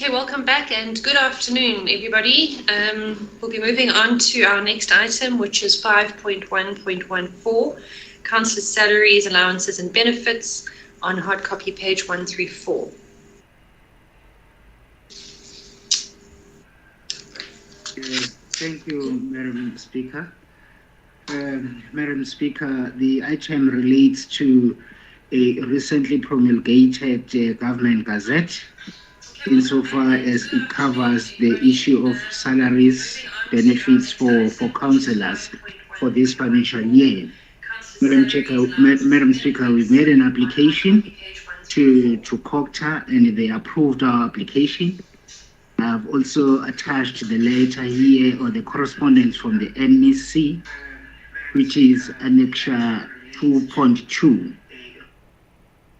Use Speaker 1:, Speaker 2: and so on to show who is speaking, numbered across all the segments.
Speaker 1: Okay, welcome back and good afternoon, everybody. We'll be moving on to our next item, which is 5.1.14, Councillors' Salaries, Allowances and Benefits, on hard copy page 134.
Speaker 2: Thank you, Madam Speaker. Madam Speaker, the item relates to a recently promulgated government gazette insofar as it covers the issue of salaries, benefits for councillors for this financial year. Madam Speaker, we made an application to COGTA and they approved our application. I've also attached the letter here or the correspondence from the MEC, which is Annexure 2.2.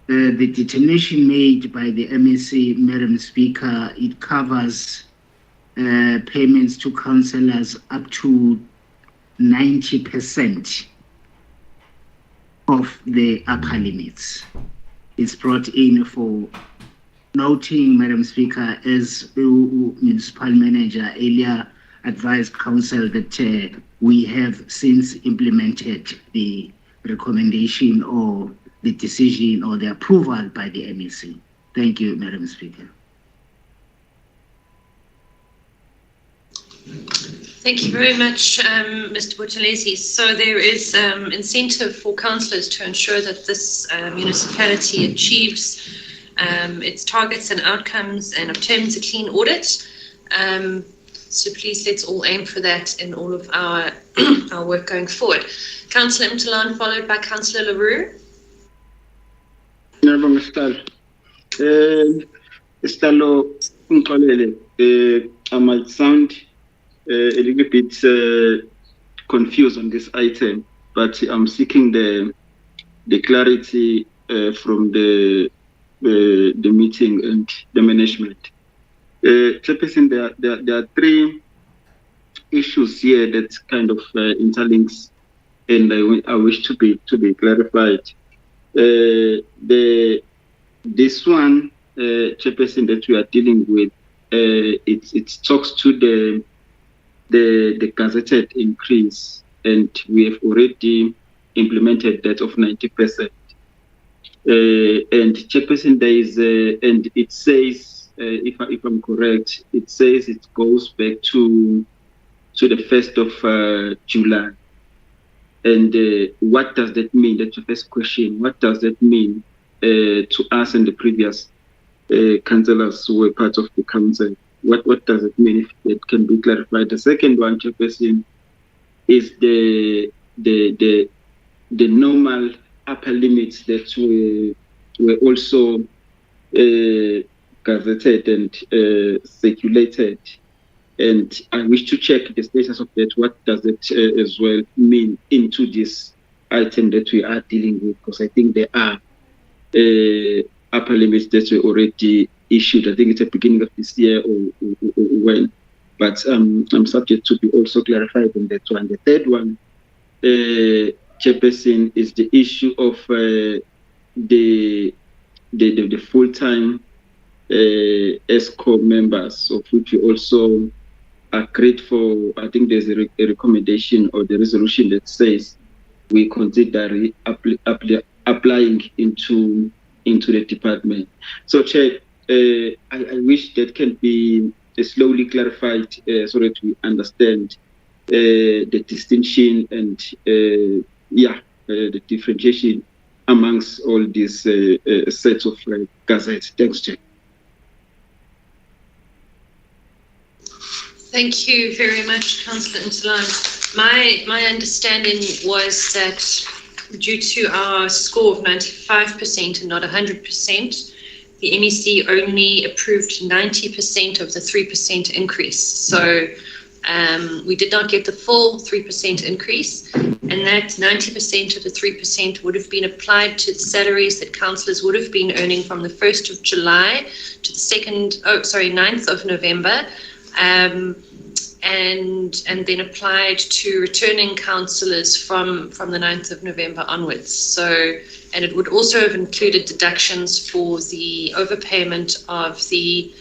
Speaker 2: The determination made by the MEC, Madam Speaker, it covers payments to councillors up to 90% of the upper limits. It's brought in for noting, Madam Speaker, as municipal manager earlier advised council that we have since implemented the recommendation or the decision or the approval by the MEC. Thank you, Madam Speaker.
Speaker 1: Thank you very much, Mr. Buthelezi. So there is incentive for councillors to ensure that this municipality achieves its targets and outcomes and obtains a clean audit. So please let's all aim for that in all of our work going forward. Councillor Mtalan, followed by Councillor LaRue.
Speaker 3: I might sound a little bit confused on this item, but I'm seeking the clarity from the meeting and the management. Chairperson, there are three issues here that kind of interlinks, and I wish to be clarified. This one, Chairperson, that we are dealing with, it talks to the gazetted increase, and we have already implemented that of 90%. And Chairperson, there is and it says, if I'm correct, it says it goes back to the 1st of July. And what does that mean? That's the first question. What does that mean to us and the previous councillors who were part of the council? What does it mean, if it can be clarified? The second one, Chairperson, is the normal upper limits that were also gazetted and circulated. And I wish to check the status of that. What does it as well mean into this item that we are dealing with? Because I think there are upper limits that were already issued. I think it's at the beginning of this year or when. But I'm subject to be also clarified on that one. The third one, Chairperson, is the issue of the full-time ESCO members, of which we also agreed for. I think there's a recommendation or the resolution that says we consider applying into the department. So, Chair, I wish that can be slowly clarified so that we understand the distinction and the differentiation amongst all these sets of gazettes. Thanks, Chair.
Speaker 1: Thank you very much, Councillor Mtalan. My understanding was that due to our score of 95% and not 100%, the MEC only approved 90% of the 3% increase. So we did not get the full 3% increase, and that 90% of the 3% would have been applied to the salaries that councillors would have been earning from the 1st of July to the 9th of November. And then applied to returning councillors from the 9th of November onwards. So, and it would also have included deductions for the overpayment of the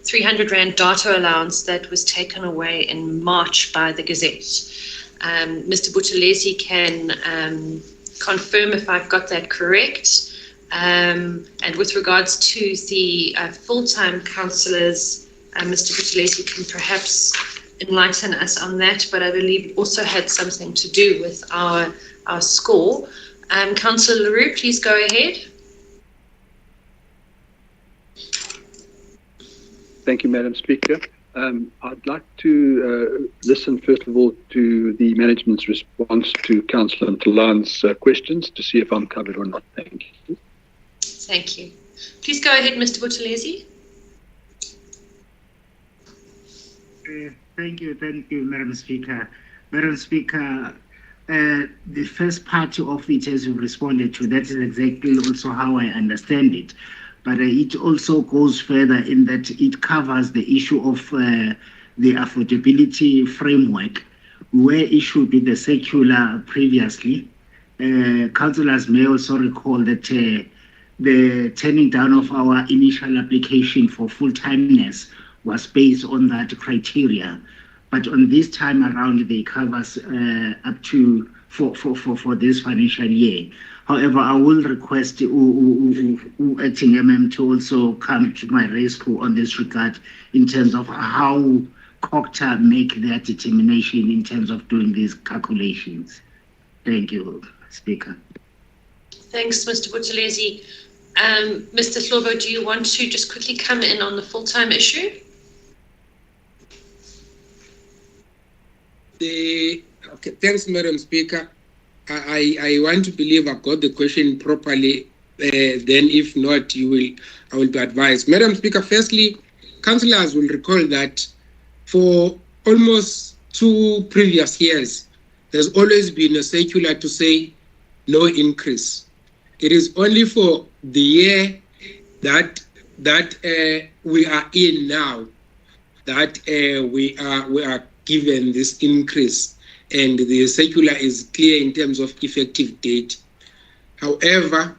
Speaker 1: R300 data allowance that was taken away in March by the Gazette. Mr. Buthelezi can confirm if I've got that correct. And with regards to the full-time councillors, Mr. Buthelezi can perhaps enlighten us on that, but I believe it also had something to do with our score. Councillor Leroux, please go ahead.
Speaker 4: Thank you, Madam Speaker. I'd like to listen, first of all, to the management's response to Councillor Ntalan's questions to see if I'm covered or not. Thank you.
Speaker 1: Thank you. Please go ahead, Mr. Buthelezi.
Speaker 2: Thank you, Madam Speaker. Madam Speaker, the first part of it, as you responded to, that is exactly also how I understand it. But it also goes further in that it covers the issue of the affordability framework, where issued with the circular previously. Councillors may also recall that the turning down of our initial application for full-timeness was based on that criteria. But on this time around, they covers up to for this financial year. However, I will request acting MM to also come to my rescue on this regard in terms of how COCTA make their determination in terms of doing these calculations. Thank you, Speaker.
Speaker 1: Thanks, Mr. Buthelezi. Mr. Slobo, do you want to just quickly come in on the full-time issue?
Speaker 5: Okay, thanks, Madam Speaker. I want to believe I got the question properly. Then, if not, I will be advised. Madam Speaker, firstly, councillors will recall that for almost 2 previous years, there's always been a circular to say no increase. It is only for the year that we are in now that we are given this increase, and the circular is clear in terms of effective date. However,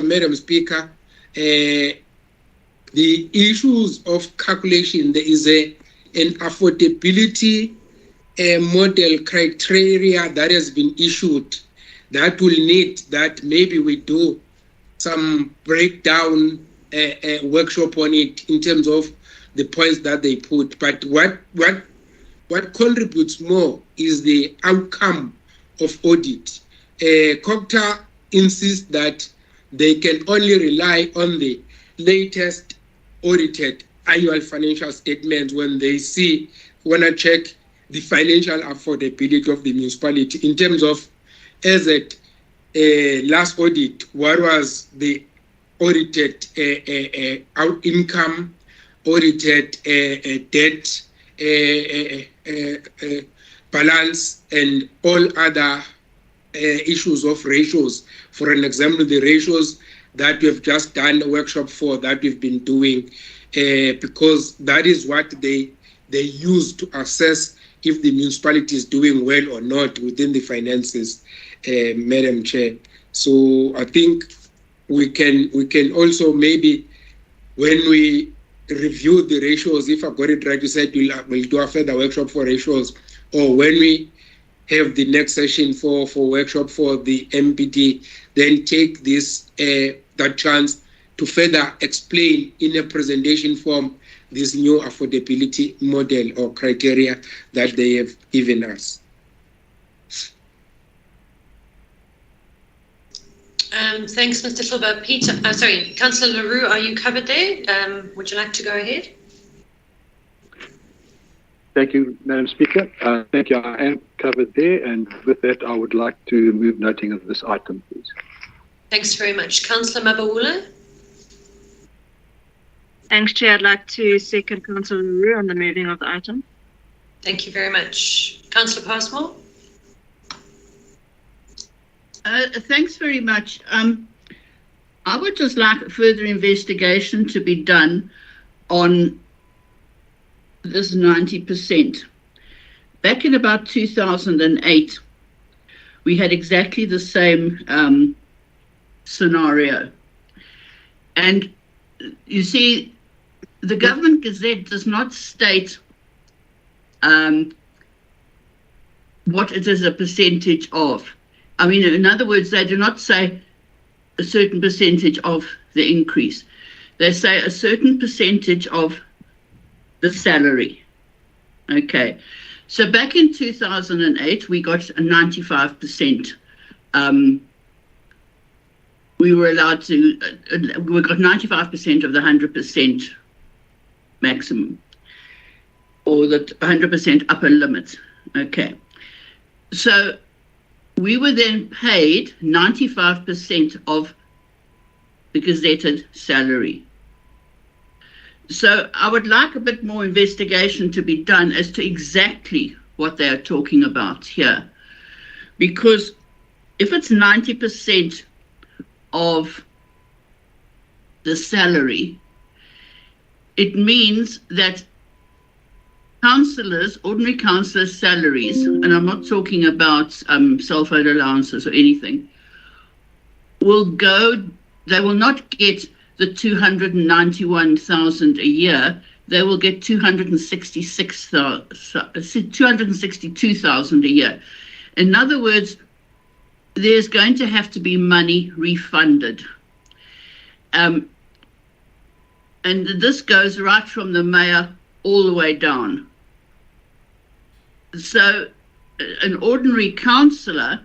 Speaker 5: Madam Speaker, the issues of calculation, there is an affordability model criteria that has been issued that will need that maybe we do some breakdown workshop on it in terms of the points that they put. But what contributes more is the outcome of audit. COCTA insists that they can only rely on the latest audited annual financial statements when I check the financial affordability of the municipality in terms of, as at last audit, what was the audited income, audited debt, balance, and all other issues of ratios. For an example, the ratios that we've just done a workshop for, that we've been doing, because that is what they use to assess if the municipality is doing well or not within the finances, Madam Chair. So I think we can also maybe, when we review the ratios, if I got it right, you said we'll do a further workshop for ratios, or when we have the next session for workshop for the MPD, then take this that chance to further explain in a presentation form this new affordability model or criteria that they have given us.
Speaker 1: Thanks, Mr. Silva. Councillor Leroux, are you covered there? Would you like to go ahead?
Speaker 4: Thank you, Madam Speaker. Thank you. I am covered there, and with that, I would like to move noting of this item, please.
Speaker 1: Thanks very much. Councillor Mabawula?
Speaker 6: Thanks, Chair. I'd like to second Councillor Leroux on the moving of the item.
Speaker 1: Thank you very much. Councillor Passmore?
Speaker 7: Thanks very much. I would just like further investigation to be done on this 90%. Back in about 2008, we had exactly the same scenario. And you see, the Government Gazette does not state what it is a percentage of. I mean, in other words, they do not say a certain percentage of the increase. They say a certain percentage of the salary. Okay. So back in 2008, we got a 95%. We were allowed to, we got 95% of the 100% maximum, or the 100% upper limit. Okay. So we were then paid 95% of the gazetted salary. So I would like a bit more investigation to be done as to exactly what they are talking about here. Because if it's 90% of the salary, it means that councillors, ordinary councillors' salaries, and I'm not talking about cell phone allowances or anything, will go, they will not get the 291,000 a year, they will get 262,000 a year. In other words, there's going to have to be money refunded. And this goes right from the mayor all the way down. So an ordinary councillor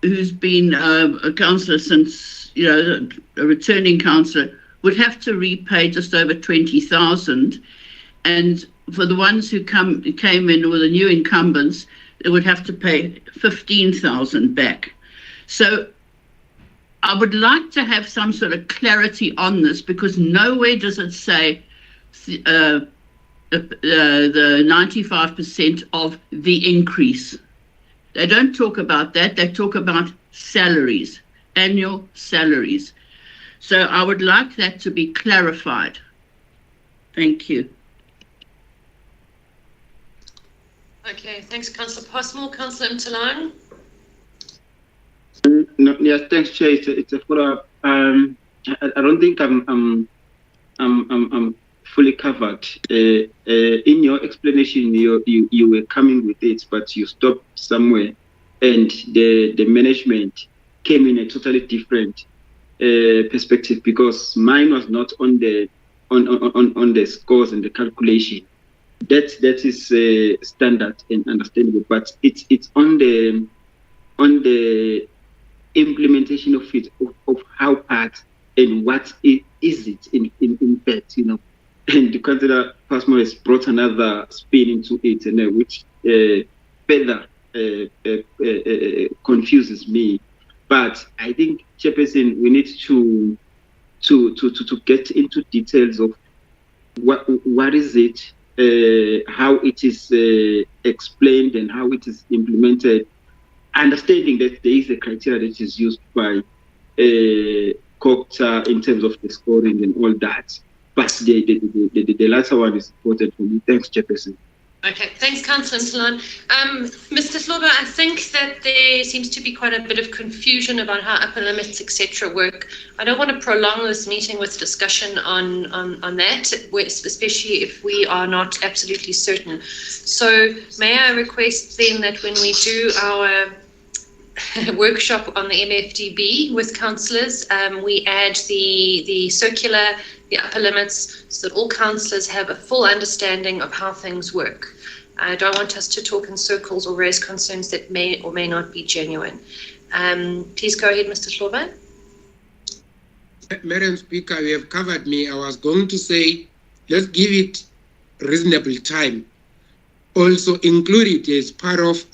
Speaker 7: who's been a councillor since, you know, a returning councillor, would have to repay just over 20,000. And for the ones who came in with the new incumbents, they would have to pay 15,000 back. So I would like to have some sort of clarity on this, because nowhere does it say the 95% of the increase. They don't talk about that. They talk about salaries, annual salaries. So I would like that to be clarified. Thank you.
Speaker 1: Okay, thanks, Councillor Passmore. Councillor Mtalan.
Speaker 3: No, yes, thanks, Chair. It's a follow-up. I don't think I'm fully covered. In your explanation, you were coming with it, but you stopped somewhere, and the management came in a totally different perspective, because mine was not on the scores and the calculation. That is standard and understandable, but it's on the implementation of it, of how part and what is it in fact, you know. And the Councillor Passmore has brought another spin into it, and which further confuses me. But I think, Chairperson, we need to get into details of what is it, how it is explained, and how it is implemented, understanding that there is a criteria that is used by COGTA in terms of the scoring and all that. But the latter one is important for me. Thanks, Chairperson.
Speaker 1: Okay, thanks, Councillor Mtalan. Mr. Slobo, I think that there seems to be quite a bit of confusion about how upper limits, etc., work. I don't want to prolong this meeting with discussion on that, especially if we are not absolutely certain. So may I request then that when we do our workshop on the MFDB with councillors, we add the circular, the upper limits, so that all councillors have a full understanding of how things work. I don't want us to talk in circles or raise concerns that may or may not be genuine. Please go ahead, Mr. Slobo.
Speaker 5: Madam Speaker, you have covered me. I was going to say, let's give it reasonable time. Also include it as part of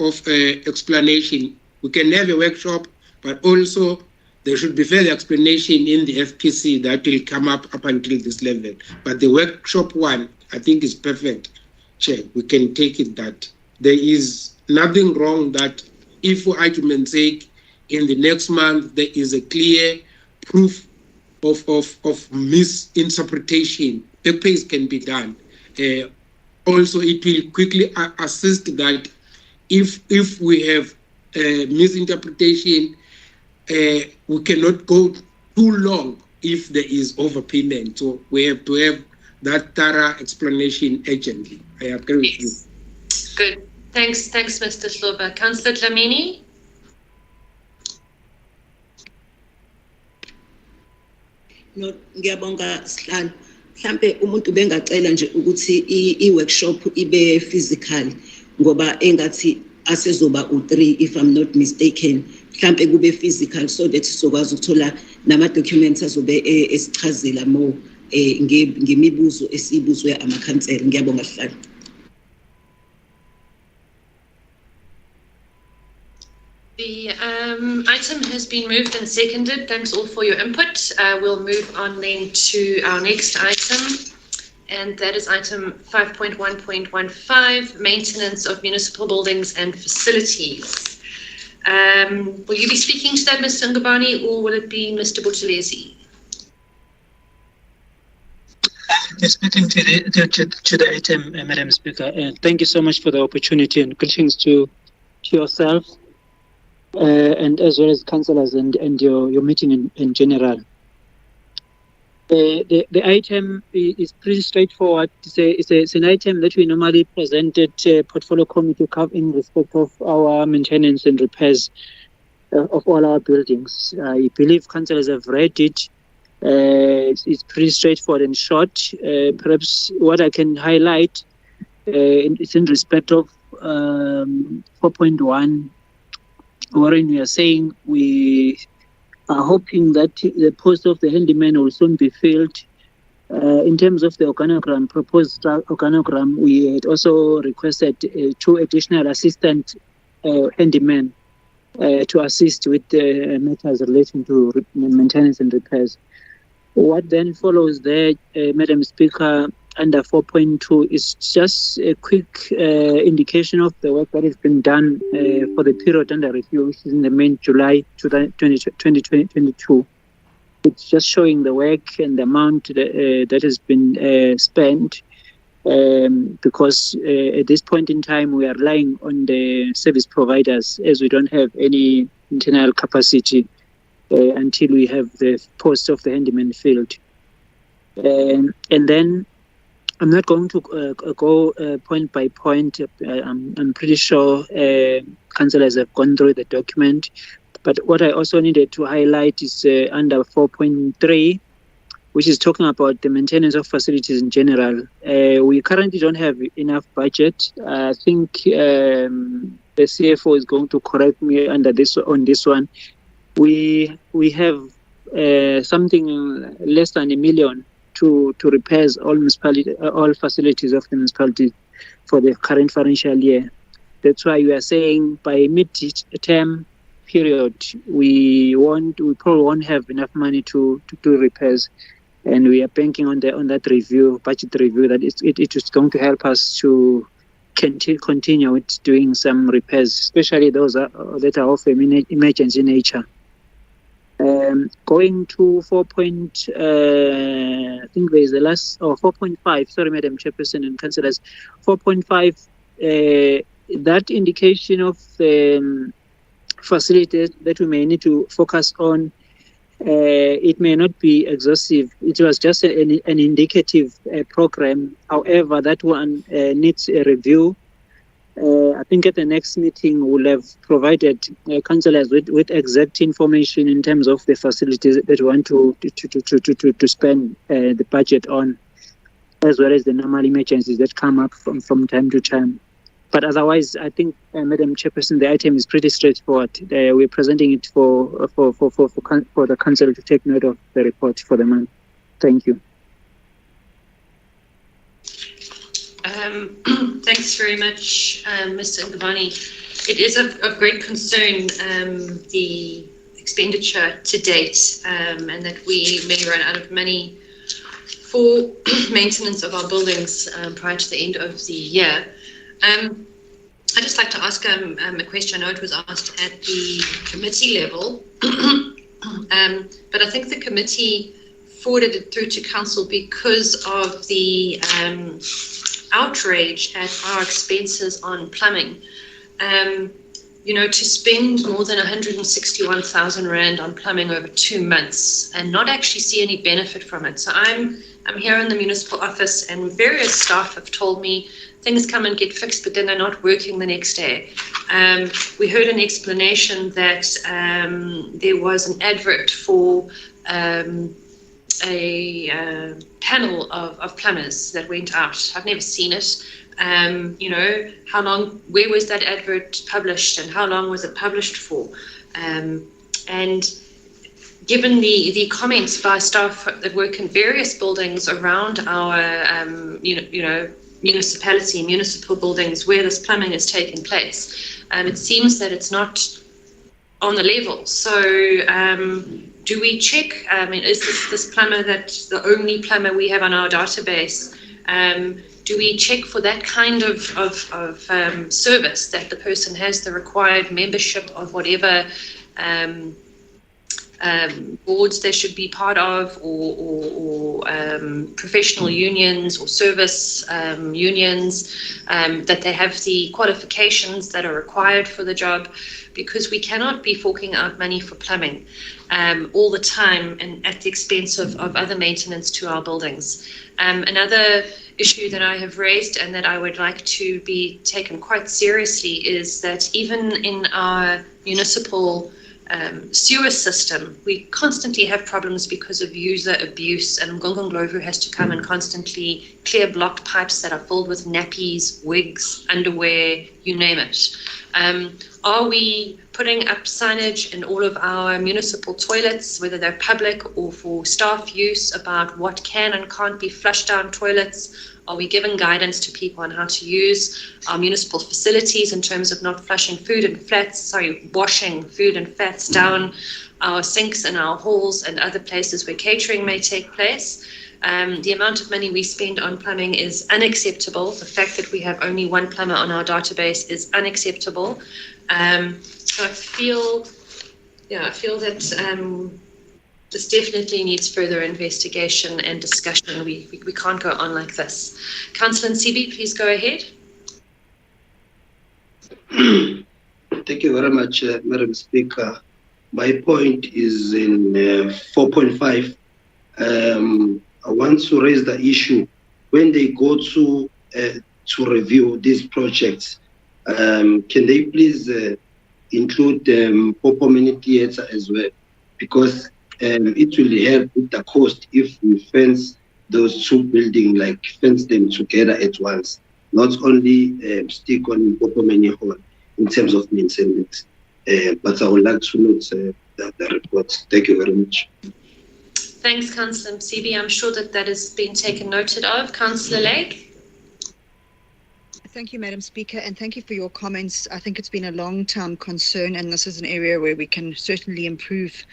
Speaker 5: explanation. We can have a workshop, but also there should be further explanation in the FPC that will come up until this level. But the workshop one, I think, is perfect. Chair, we can take it that there is nothing wrong that if, for argument's sake, in the next month there is a clear proof of misinterpretation, pace can be done. Also, it will quickly assist that if we have misinterpretation, we cannot go too long if there is overpayment. So we have to have that thorough explanation urgently. I agree with you.
Speaker 1: Good. Thanks, Mr. Sloba. Councillor Dlamini?
Speaker 8: No, ngiyabonga Sihlalo. Mhlambe umuntu bengacela nje ukuthi i-workshop ibe physical ngoba engathi asezoba u3 if I'm not mistaken. Mhlambe kube physical so that sizokwazi ukuthola nama documents azobe esichazela more ngemibuzo esibuzwe amakhansela. Ngiyabonga Sihlalo.
Speaker 1: The item has been moved and seconded. Thanks all for your input. We'll move on then to our next item, and that is item 5.1.15, maintenance of municipal buildings and facilities. Will you be speaking to that, Mr. Ngubani, or will it be Mr. Buthelezi?
Speaker 9: Speaking to the item, Madam Speaker. Thank you so much for the opportunity, and greetings to yourself. And as well as councillors and your meeting in general. The item is pretty straightforward. It's an item that we normally present at Portfolio Committee in respect of our maintenance and repairs of all our buildings. I believe councillors have read it. It's pretty straightforward and short. Perhaps what I can highlight is in respect of 4.1. Warren, we are saying we are hoping that the post of the handyman will soon be filled. In terms of the organogram, proposed organogram, we had also requested 2 additional assistant handymen to assist with the matters relating to maintenance and repairs. What then follows there, Madam Speaker, under 4.2 is just a quick indication of the work that has been done for the period under review, which is in the main July 2022. It's just showing the work and the amount that has been spent because at this point in time we are relying on the service providers as we don't have any internal capacity until we have the post of the handyman filled. And then I'm not going to go point by point. I'm pretty sure councillors have gone through the document. But what I also needed to highlight is under 4.3, which is talking about the maintenance of facilities in general. We currently don't have enough budget. I think the CFO is going to correct me on this one. We have something less than $1 million to repairs all facilities of the municipality for the current financial year. That's why we are saying by mid-term period we probably won't have enough money to do repairs, and we are banking on that budget review, that it is going to help us to continue with doing some repairs, especially those that are of emergency nature. Going to 4.5, sorry, Madam Chairperson and Councillors. 4.5, that indication of facilities that we may need to focus on, it may not be exhaustive. It was just an indicative program. However, that one needs a review. I think at the next meeting we'll have provided councillors with exact information in terms of the facilities that we want to spend the budget on, as well as the normal emergencies that come up from time to time. But otherwise, I think, Madam Chairperson, the item is pretty straightforward. We're presenting it for the council to take note of the report for the month. Thank you.
Speaker 1: Thanks very much, Mr. Ngubani. It is of great concern, the expenditure to date, and that we may run out of money for maintenance of our buildings prior to the end of the year. I'd just like to ask a question. I know it was asked at the committee level, but I think the committee forwarded it through to council because of the outrage at our expenses on plumbing. to spend more than 161,000 Rand on plumbing over 2 months and not actually see any benefit from it. So I'm here in the municipal office, and various staff have told me things come and get fixed, but then they're not working the next day. We heard an explanation that there was an advert for a panel of plumbers that went out. I've never seen it. How long, where was that advert published, and how long was it published for? And given the comments by staff that work in various buildings around our, municipal buildings where this plumbing is taking place, it seems that it's not on the level. So do we check, is this plumber the only plumber we have on our database? Do we check for that kind of service, that the person has the required membership of whatever boards they should be part of, or professional unions or service unions, that they have the qualifications that are required for the job? Because we cannot be forking out money for plumbing all the time and at the expense of other maintenance to our buildings. Another issue that I have raised and that I would like to be taken quite seriously is that even in our municipal sewer system, we constantly have problems because of user abuse, and uMngeni has to come and constantly clear blocked pipes that are filled with nappies, wigs, underwear, you name it. Are we putting up signage in all of our municipal toilets, whether they're public or for staff use, about what can and can't be flushed down toilets? Are we giving guidance to people on how to use our municipal facilities in terms of not washing food and fats down our sinks and our halls and other places where catering may take place? The amount of money we spend on plumbing is unacceptable. The fact that we have only one plumber on our database is unacceptable. So I feel that this definitely needs further investigation and discussion. We can't go on like this. Councillor Nsibi, please go ahead.
Speaker 10: Thank you very much, Madam Speaker. My point is in 4.5. I want to raise the issue when they go to review these projects. Can they please include uMngeni Theatre as well? Because it will help with the cost if we fence those two buildings, like fence them together at once, not only stick on uMngeni Hall in terms of maintenance. But I would like to note the report. Thank you very much.
Speaker 1: Thanks, Councillor Msibi. I'm sure that has been taken noted of. Councillor Lake.
Speaker 11: Thank you, Madam Speaker, and thank you for your comments. I think it's been a long-term concern, and this is an area where we can certainly improve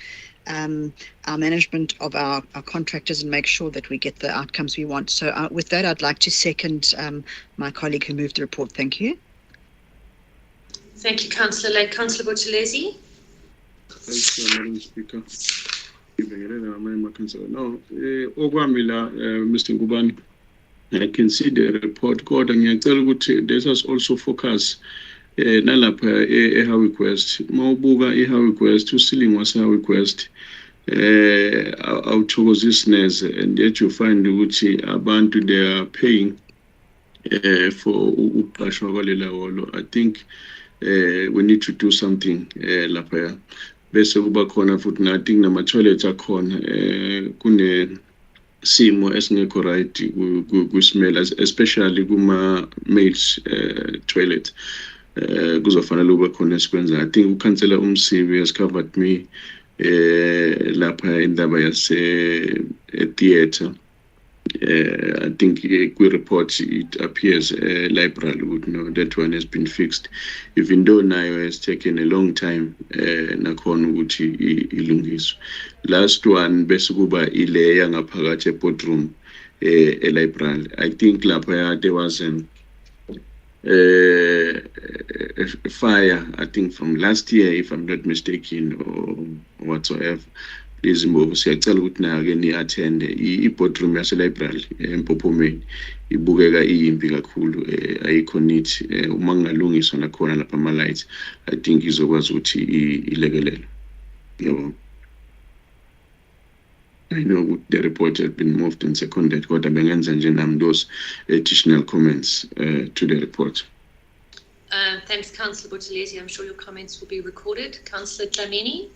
Speaker 11: our management of our contractors and make sure that we get the outcomes we want. So with that, I'd like to second my colleague who moved the report. Thank you.
Speaker 1: Thank you, Councillor Lake. Councillor Buthelezi.
Speaker 12: Thank you, Madam Speaker. No, Ogwamila, Mr. Ngubani, I can see the report. God, and let us also focus. Nalapha eha request. Mawubuka eha request. Usiling was her request. Outhokozisness, and yet you find ukuthi abantu they are paying for uqashwa kwalela holo. I think we need to do something lapha. Bese kuba khona futhi nathi nama toilets akhona kune simo esingekho right ku smell, especially kuma males toilet. Kuzofanele ube khona esikwenza. I think uKhansela uMsibi has covered me lapha indaba yase theatre. I think we report it appears library would know that one has been fixed, even though now has taken a long time. Nakhona ukuthi ilungiswe. Last one bese kuba ile yangaphakathi boardroom library. I think lapha there was a fire, I think from last year, if I'm not mistaken, or whatsoever. lezimbobo siyacela ukuthi nayo-ke ni-athende i-boardroom yaselibrary empophomeni ibukeka iyimbi kakhulu ayikho neat uma kungalungiswa nakhona lapha ama-lights I think izokwazi ukuthi ilekelele yebo. I know the report has been moved and seconded kodwa bengenza nje nami those additional comments to the report.
Speaker 1: Thanks, Councillor Buthelezi. I'm sure your comments will be recorded. Councillor Dlamini.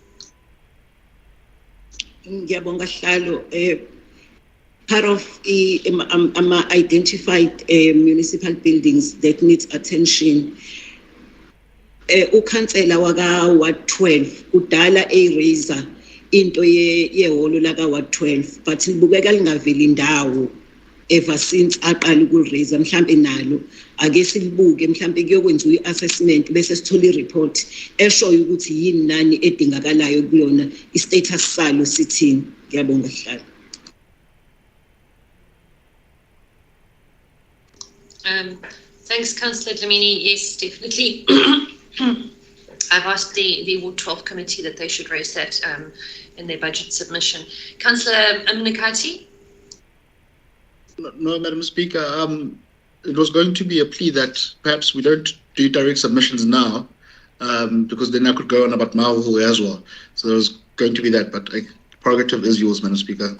Speaker 8: Ngiyabonga Hlalo. Part of identified municipal buildings that needs attention. Ukhansela waka Ward 12 udala razor into yehholo laka Ward 12 but libukeka lingaveli indawo ever since aqala ukuraiser mhlambe nalo ake silibuke mhlambe kuyokwenziwa i-assessment bese sithola i-report eshoyo ukuthi yini nani edingakalayo kuyona i-status salo sithini. Ngiyabonga Hlalo.
Speaker 1: Thanks, Councillor Dlamini. Yes, definitely. I've asked the Ward 12 committee that they should raise that in their budget submission. Councillor uMngeni.
Speaker 13: No, Madam Speaker. It was going to be a plea that perhaps we don't do direct submissions now, because then I could go on about Mahu as well. So there was going to be that, but prerogative is yours, Madam Speaker.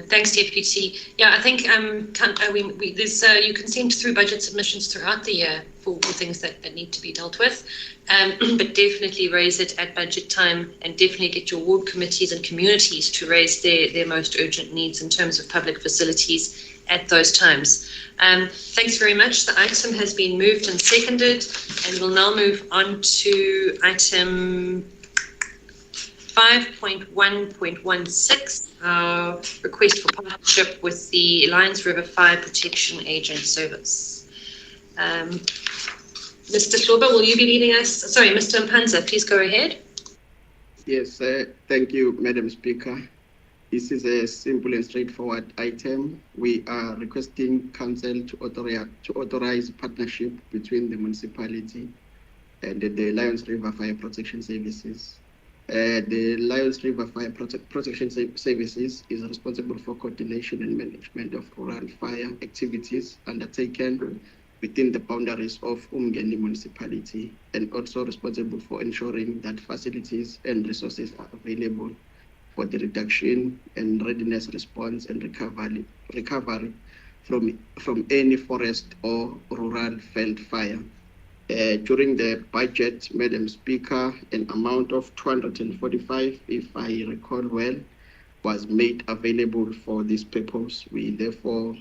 Speaker 1: Thanks, Deputy. Yeah, I think you can send through budget submissions throughout the year for things that need to be dealt with, but definitely raise it at budget time and definitely get your ward committees and communities to raise their most urgent needs in terms of public facilities at those times. Thanks very much. The item has been moved and seconded, and we'll now move on to item 5.1.16, request for partnership with the Lions River Fire Protection Agent Service. Mr. Sloba, will you be leading us? Sorry, Mr. Mpanza, please go ahead.
Speaker 10: Yes, thank you, Madam Speaker. This is a simple and straightforward item. We are requesting Council to authorize partnership between the municipality and the Lions River Fire Protection Services. The Lions River Fire Protection Services is responsible for coordination and management of rural fire activities undertaken within the boundaries of uMngeni municipality, and also responsible for ensuring that facilities and resources are available for the reduction and readiness response and recovery from any forest or rural field fire. During the budget, Madam Speaker, an amount of 245, if I recall well, was made available for this purpose. We therefore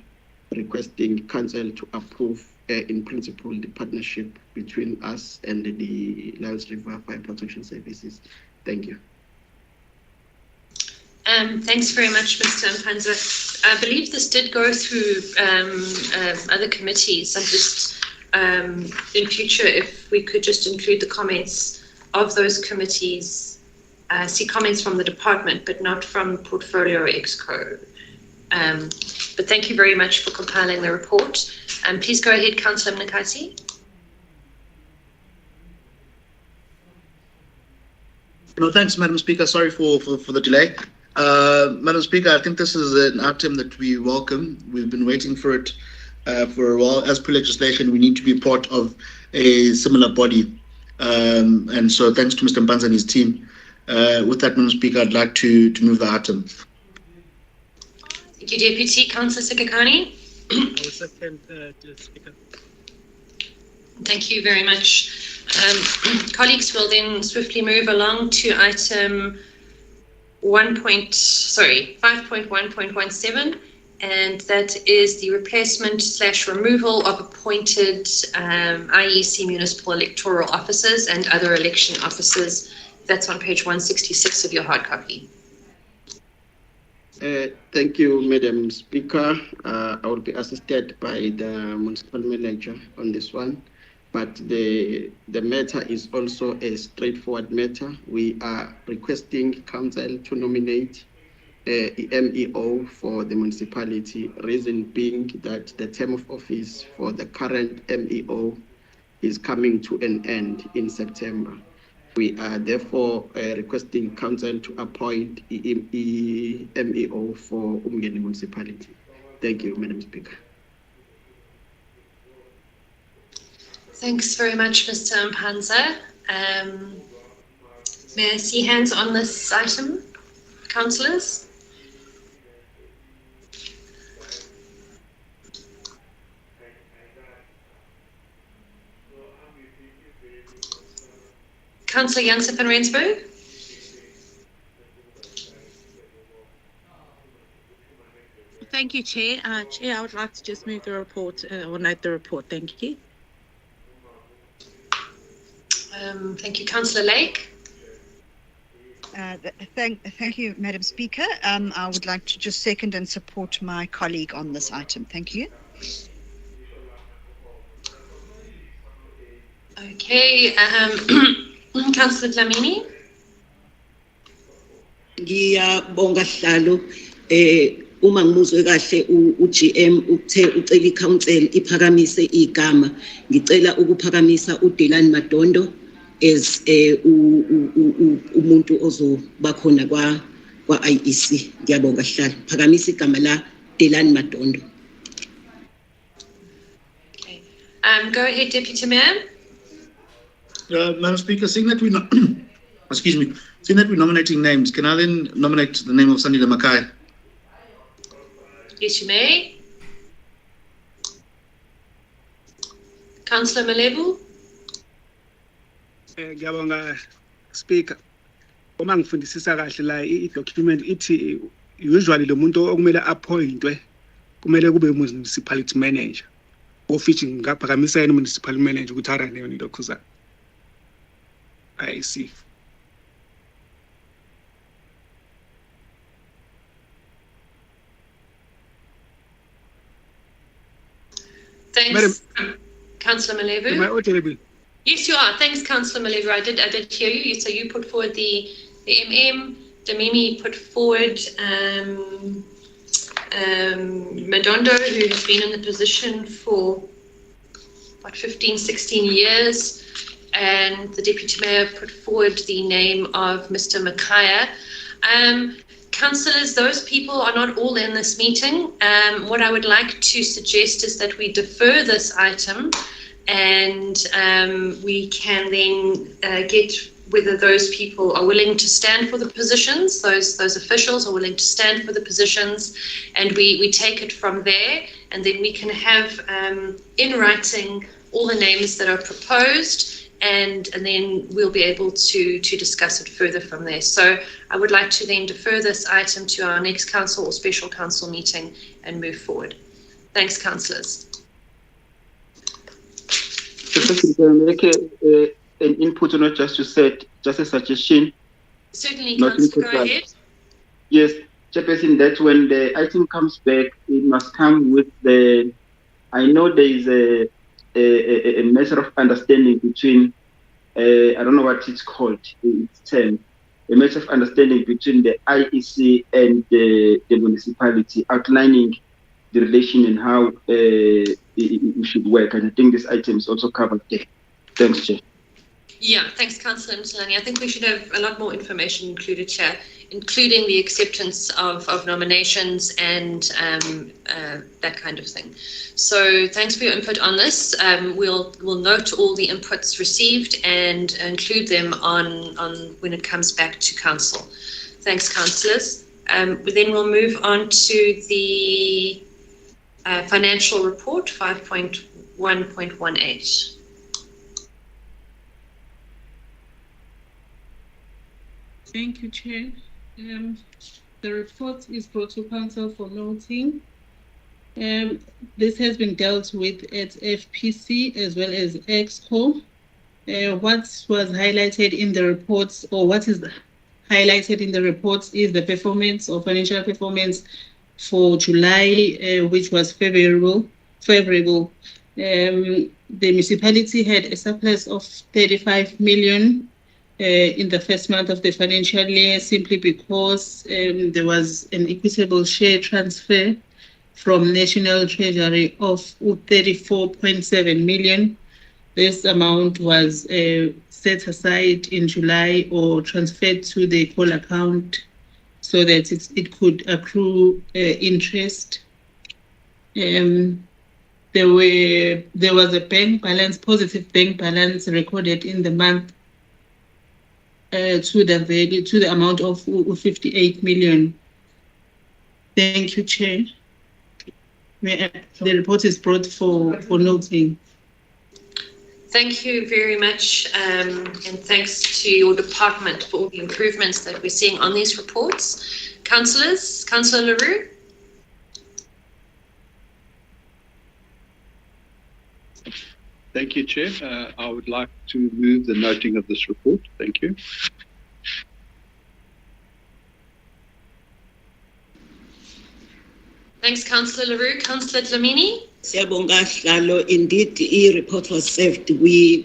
Speaker 10: requesting Council to approve in principle the partnership between us and the Lions River Fire Protection Services. Thank you.
Speaker 1: Thanks very much, Mr. Mpanza. I believe this did go through other committees. I'm just in future, if we could just include the comments of those committees, see comments from the department, but not from Portfolio Exco. But thank you very much for compiling the report. Please go ahead, Councillor uMngeni.
Speaker 13: No, thanks, Madam Speaker. Sorry for the delay. Madam Speaker, I think this is an item that we welcome. We've been waiting for it for a while. As per legislation, we need to be part of a similar body. And so thanks to Mr. Mpanza and his team. With that, Madam Speaker, I'd like to move the item.
Speaker 1: Thank you, Deputy. Councillor Sikakani.
Speaker 14: Second, Speaker.
Speaker 1: Thank you very much. Colleagues, will then swiftly move along to item 5.1.17, and that is the replacement / removal of appointed IEC municipal electoral officers and other election officers. That's on page 166 of your hard copy.
Speaker 10: Thank you, Madam Speaker. I will be assisted by the municipal manager on this one, but the matter is also a straightforward matter. We are requesting Council to nominate a MEO for the municipality, reason being that the term of office for the current MEO is coming to an end in September. We are therefore requesting council to appoint MEO for uMngeni municipality. Thank you, Madam Speaker.
Speaker 1: Thanks very much, Mr. Mpanza. May I see hands on this item, councillors? Councillor Jansen van Rensburg?
Speaker 15: Thank you, Chair. Chair, I would like to just move the report or note the report. Thank you.
Speaker 1: Thank you, Councillor Lake.
Speaker 11: Thank you, Madam Speaker. I would like to just second and support my colleague on this item. Thank you.
Speaker 1: Okay, Councillor Dlamini.
Speaker 8: Ngiyabonga Hlalo uma ngimuzwe kahle uGM uthe ucela iCouncil iphakamise igama ngicela ukuphakamisa uDelani Madondo as umuntu ozoba khona kwa IEC. Ngiyabonga Hlalo, phakamisa igama la Delani Madondo.
Speaker 1: Okay. Go ahead, Deputy Mayor.
Speaker 13: Madam Speaker, seeing that we're nominating names, can I then nominate the name of Sandile Makai?
Speaker 1: Yes, you may. Councillor Malebu.
Speaker 14: Ngiyabonga Speaker. Uma ngifundisisa kahle la i-document ithi usually lo muntu okumele appointwe kumele kube municipality manager. Office ngaphakamisa yena municipal manager ukuthi ara leyo lokho za. I see.
Speaker 1: Thanks, Councillor Malebu.
Speaker 14: Am I audible?
Speaker 1: Yes, you are. Thanks, Councillor Malebu. I did hear you. So you put forward the Damimi put forward Madondo, who has been in the position for about 15, 16 years. And the Deputy Mayor put forward the name of Mr. Makaya. Councillors, those people are not all in this meeting. What I would like to suggest is that we defer this item and we can then get whether those people are willing to stand for the positions, those officials are willing to stand for the positions, and we take it from there, and then we can have in writing all the names that are proposed, and then we'll be able to discuss it further from there. So I would like to then defer this item to our next council or special council meeting and move forward. Thanks, councillors.
Speaker 3: An input or not just you said, just a suggestion.
Speaker 1: Certainly, Councillor, go ahead.
Speaker 3: Yes, Chairperson, that when the item comes back, it must come with the, I know there is a measure of understanding between, I don't know what it's called, it's term, a measure of understanding between the IEC and the municipality, outlining the relation and how it should work. And I think this item is also covered there. Thanks, Chair.
Speaker 1: Yeah, thanks, Councillor Mthalani. I think we should have a lot more information included, Chair, including the acceptance of nominations and that kind of thing. So thanks for your input on this. We'll note all the inputs received and include them on when it comes back to Council. Thanks, councillors. Then we'll move on to the financial report 5.1.18.
Speaker 16: Thank you, Chair. The report is brought to Council for noting. This has been dealt with at FPC as well as EXCO. What was highlighted in the reports, or what is highlighted in the reports, is the performance or financial performance for July, which was favorable. The municipality had a surplus of 35 million in the first month of the financial year, simply because there was an equitable share transfer from National Treasury of 34.7 million. this amount was set aside in July or transferred to the call account so that it could accrue interest. There was a bank balance, positive bank balance recorded in the month to the amount of 58 million. Thank you, Chair. The report is brought for noting.
Speaker 1: Thank you very much, and thanks to your department for all the improvements that we're seeing on these reports. Councillors, Councillor LaRue.
Speaker 4: Thank you, Chair. I would like to move the noting of this report. Thank you.
Speaker 1: Thanks, Councillor LaRue. Councillor Dlamini.
Speaker 8: Siyabonga Hlalo. Indeed, the report was served. We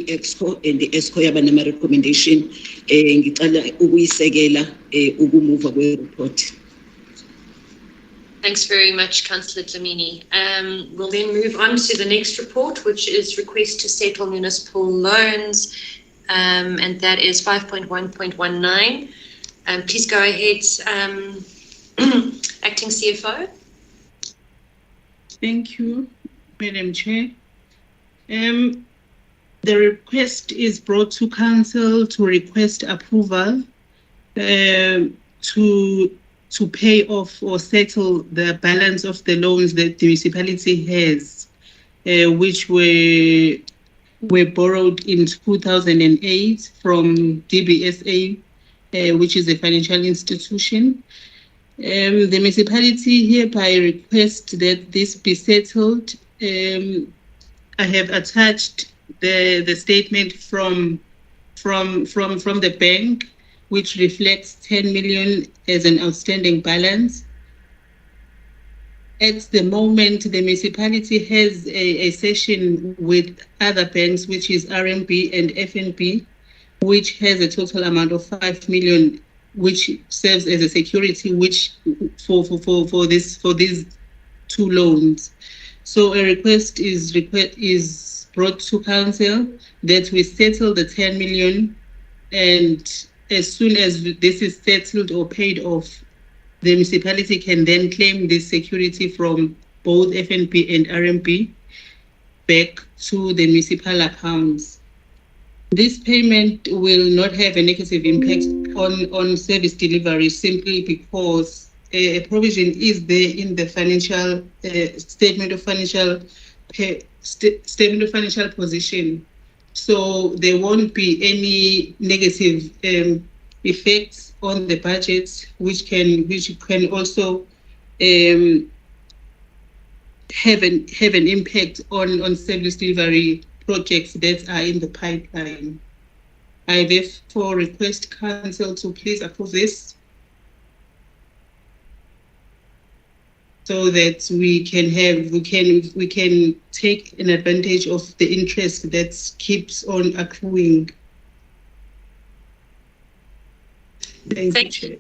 Speaker 8: EXCO and the EXCO yaba nama recommendation. Ngicela ukuyisekela ukumuva kwe report.
Speaker 1: Thanks very much, Councillor Dlamini. We'll then move on to the next report, which is request to settle municipal loans, and that is 5.1.19. Please go ahead, Acting CFO.
Speaker 16: Thank you, Madam Chair. The request is brought to Council to request approval to pay off or settle the balance of the loans that the municipality has, which were borrowed in 2008 from DBSA, which is a financial institution. The municipality hereby requests that this be settled. I have attached the statement from the bank, which reflects 10 million as an outstanding balance. At the moment, the municipality has a session with other banks, which is RMB and FNB, which has a total amount of 5 million, which serves as a security, which for these two loans. So a request is brought to Council that we settle the 10 million, and as soon as this is settled or paid off, the municipality can then claim this security from both FNB and RMB back to the municipal accounts. This payment will not have a negative impact on service delivery simply because a provision is there in the financial statement of financial position. So there won't be any negative effects on the budget, which can also have an impact on service delivery projects that are in the pipeline. I therefore request Council to please approve this so that we can take an advantage of the interest that keeps on accruing.
Speaker 1: Thank you.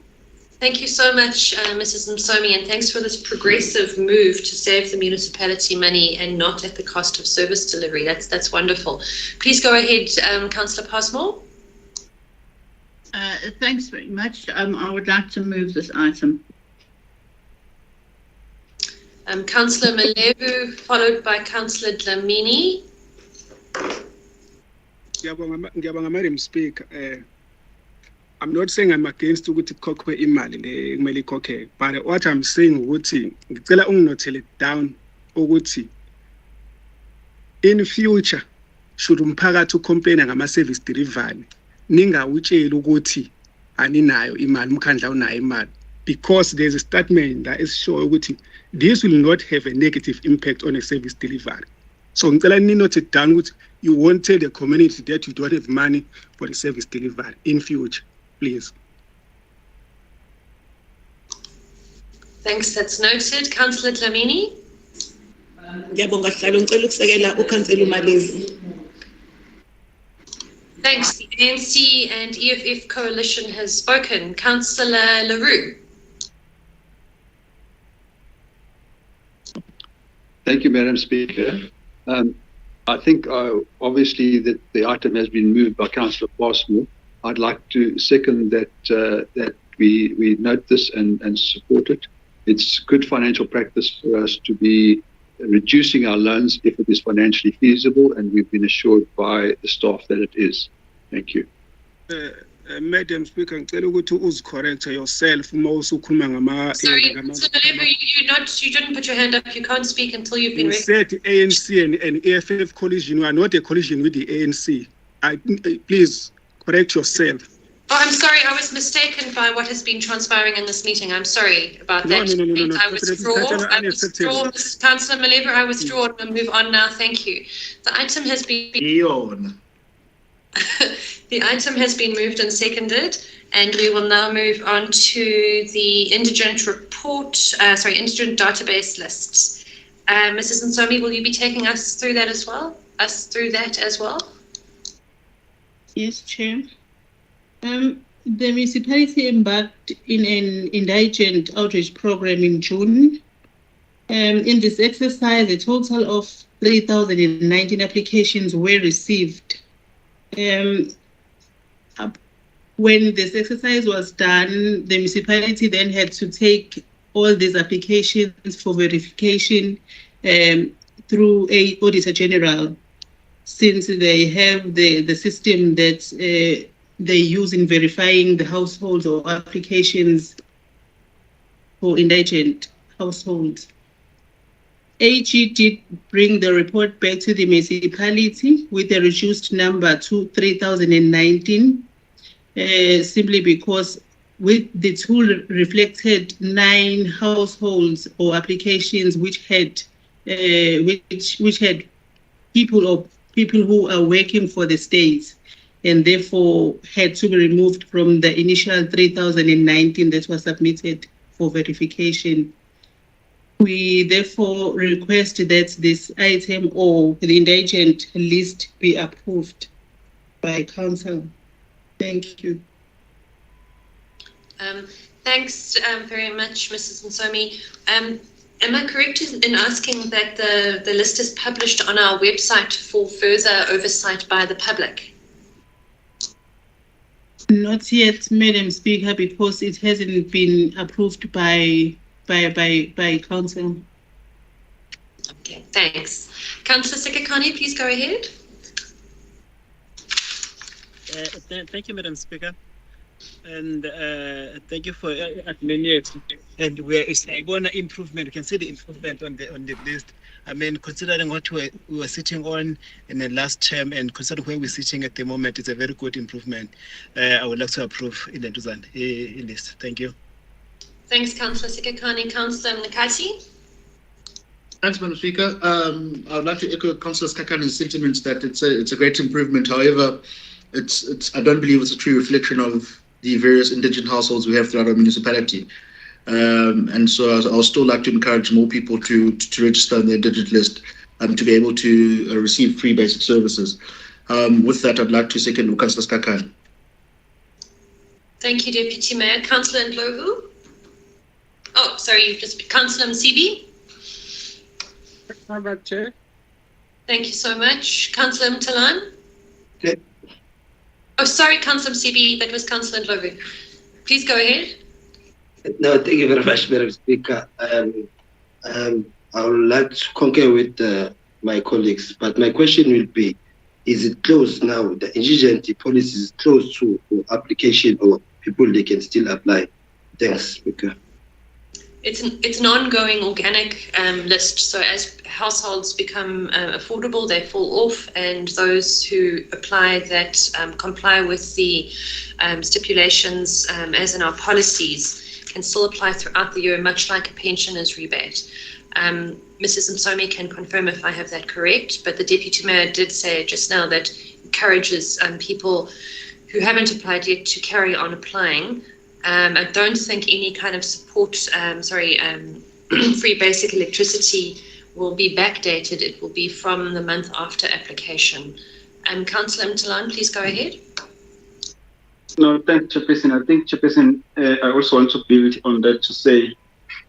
Speaker 1: Thank you so much, Mrs. Msomi, and thanks for this progressive move to save the municipality money and not at the cost of service delivery. That's wonderful. Please go ahead, Councillor Passmore.
Speaker 7: Thanks very much. I would like to move this item.
Speaker 1: Councillor Malevu, followed by Councillor Dlamini.
Speaker 14: Ngiyabonga, Madam Speaker. I'm not saying I'm against ukuthi kukhokhe imali le kumele ikhokhe, but what I'm saying ukuthi ngicela unginothele it down ukuthi in future should umphakathi ucomplain ngama-service delivery ningawutsheli ukuthi aninayo imali, umkhandla unayo imali, because there's a statement that is sure ukuthi this will not have a negative impact on a service delivery. So ngicela ninote it down ukuthi you won't tell the community that you don't have money for the service delivery in future, please.
Speaker 1: Thanks, that's noted. Councillor Dlamini.
Speaker 8: Ngiyabonga Hlalo, ngicela ukusekela uKhansela uMalevu.
Speaker 1: Thanks. The ANC and EFF coalition has spoken. Councillor LaRue.
Speaker 4: Thank you, Madam Speaker. I think obviously that the item has been moved by Councillor Passmore. I'd like to second that that we note this and support it. It's good financial practice for us to be reducing our loans if it is financially feasible, and we've been assured by the staff that it is. Thank you.
Speaker 14: Madam Speaker, ngicela ukuthi uzicorrect yourself uma usukhuluma ngama
Speaker 1: Sorry, Mr. Malevu, you didn't put your hand up. You can't speak until you've been
Speaker 14: You said ANC and EFF collision. You are not a collision with the ANC. Please correct yourself.
Speaker 1: Oh, I'm sorry. I was mistaken by what has been transpiring in this meeting. I'm sorry about that.
Speaker 14: No.
Speaker 1: I withdraw. Councillor Malevu, I withdraw. We'll move on now. Thank you. The item has been... The item has been moved and seconded, and we will now move on to the indigent report, indigent database lists. Mrs. Nsomi, will you be taking us through that as well?
Speaker 16: Yes, Chair. The municipality embarked in an indigent outreach program in June. In this exercise, a total of 3,019 applications were received. When this exercise was done, the municipality then had to take all these applications for verification through a Auditor General, since they have the system that they use in verifying the households or applications for indigent households. AG did bring the report back to the municipality with a reduced number to 3,019, simply because with the tool reflected 9 households or applications which had people who are working for the state, and therefore had to be removed from the initial 3,019 that was submitted for verification. We therefore request that this item or the indigent list be approved by Council. Thank you.
Speaker 1: Thanks very much, Mrs. Nsomi. Am I correct in asking that the list is published on our website for further oversight by the public?
Speaker 16: Not yet, Madam Speaker, because it hasn't been approved by Council.
Speaker 1: Okay, thanks. Councillor Sekekane, please go ahead.
Speaker 9: Thank you, Madam Speaker. And thank you for acknowledging. And we're on improvement. You can see the improvement on the list. I mean, considering what we were sitting on in the last term, and considering where we're sitting at the moment, it's a very good improvement. I would like to approve in the list. Thank you.
Speaker 1: Thanks, Councillor Sekekane. Councillor Mnikasi.
Speaker 13: Thanks, Madam Speaker. I would like to echo Councillor Sekekane's sentiments that it's a great improvement. However, I don't believe it's a true reflection of the various indigent households we have throughout our municipality. And so I'll still like to encourage more people to register on the indigent list to be able to receive free basic services. With that, I'd like to second Councillor Sekekane.
Speaker 1: Thank you, Deputy Mayor. Councillor Ndlovu. Oh, sorry, you've just... Councillor Msibi.
Speaker 5: Chair.
Speaker 1: Thank you so much. Councillor Mtalan.
Speaker 10: Okay.
Speaker 1: Oh, sorry, Councillor Msibi. That was Councillor Ndlovu. Please go ahead.
Speaker 10: No, thank you very much, Madam Speaker. I would like to concur with my colleagues, but my question will be, is it closed now? The indigent policy is closed to application, or people, they can still apply? Thanks, Speaker.
Speaker 1: It's an ongoing organic list. So as households become affordable, they fall off, and those who apply that comply with the stipulations as in our policies can still apply throughout the year, much like a pensioner's rebate. Mrs. Nsomi can confirm if I have that correct, but the Deputy Mayor did say just now that encourages people who haven't applied yet to carry on applying. I don't think any kind of support, free basic electricity will be backdated. It will be from the month after application. Councillor Mtalan, please go ahead.
Speaker 3: No, thanks, Chairperson. I think, Chairperson, I also want to build on that to say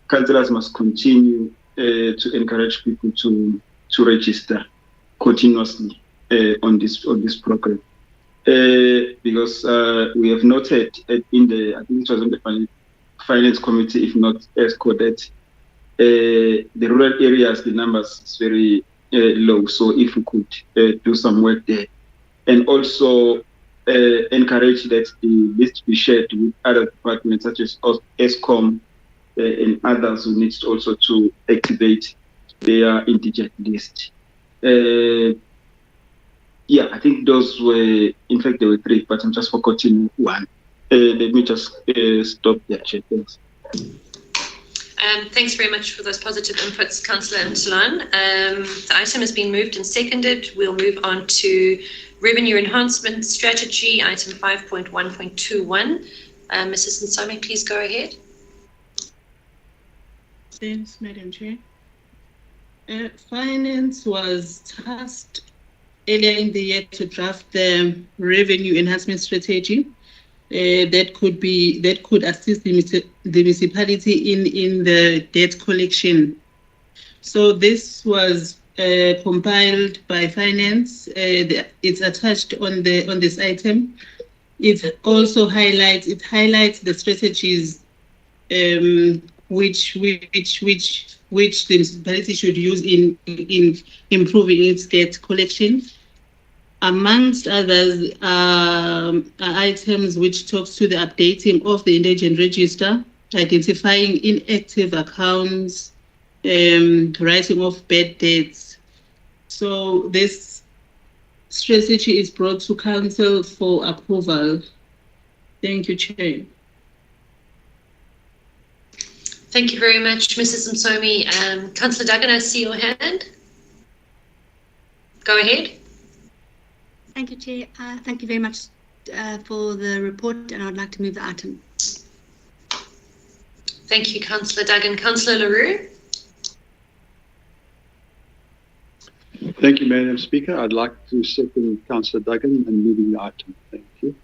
Speaker 3: councillors must continue to encourage people to register. continuously on this program. Because we have noted in the, I think it was on the finance committee, if not ESCO, that the rural areas, the numbers is very low. So if we could do some work there, and also encourage that the list be shared with other departments such as ESCOM and others who need also to activate their indigent list. Yeah, I think those were, in fact, there were three, but I'm just forgetting one. Let me just stop there. Thanks.
Speaker 1: Thanks very much for those positive inputs, Councillor Mtilan. The item has been moved and seconded. We'll move on to Revenue Enhancement Strategy, item 5.1.21. Mrs. Nsame, please go ahead.
Speaker 16: Thanks, Madam Chair. Finance was tasked earlier in the year to draft the Revenue Enhancement Strategy. That could assist the municipality in the debt collection. So this was compiled by Finance. It's attached on this item. It also highlights the strategies which the municipality should use in improving its debt collection. Amongst others, items which talks to the updating of the indigent register, identifying inactive accounts, writing off bad debts. So this strategy is brought to council for approval. Thank you, Chair.
Speaker 1: Thank you very much, Mrs. Msomi. Councillor Duggan, I see your hand. Go ahead.
Speaker 17: Thank you, Chair. Thank you very much for the report, and I'd like to move the item.
Speaker 1: Thank you, Councillor Duggan. Councillor LaRue.
Speaker 4: Thank you, Madam Speaker. I'd like to second Councillor Duggan and moving the item. Thank you.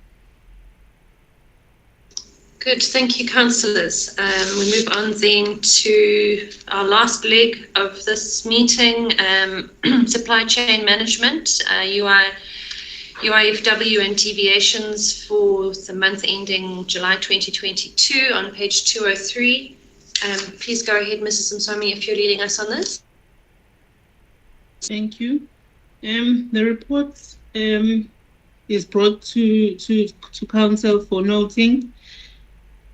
Speaker 1: Good, thank you, councillors. We move on then to our last leg of this meeting, supply chain management, UIFW and deviations for the month ending July 2022 on page 203. Please go ahead, Mrs. Msomi, if you're leading us on this.
Speaker 16: Thank you. The report is brought to council for noting.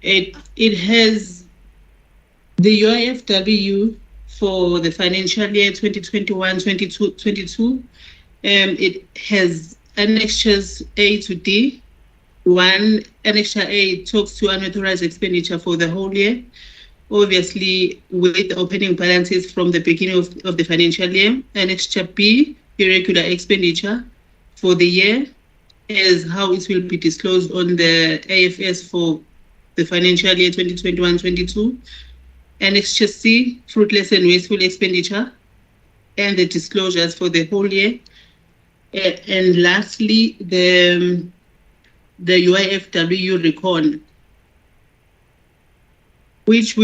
Speaker 16: It has the UIFW for the financial year 2021-22. It has annexures A to D. One annexure A talks to unauthorized expenditure for the whole year, obviously with opening balances from the beginning of the financial year. Annexure B, irregular expenditure for the year, is how it will be disclosed on the AFS for the financial year 2021-22. Annexure C, fruitless and wasteful expenditure, and the disclosures for the whole year. And lastly, the UIFW recon, which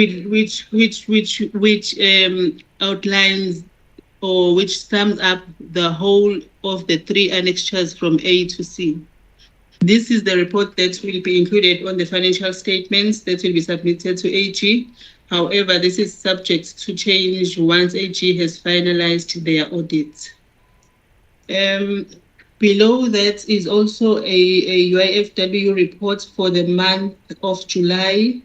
Speaker 16: outlines or which sums up the whole of the three annexures from A to C. This is the report that will be included on the financial statements that will be submitted to AG. However, this is subject to change once AG has finalized their audit. Below that is also a UIFW report for the month of July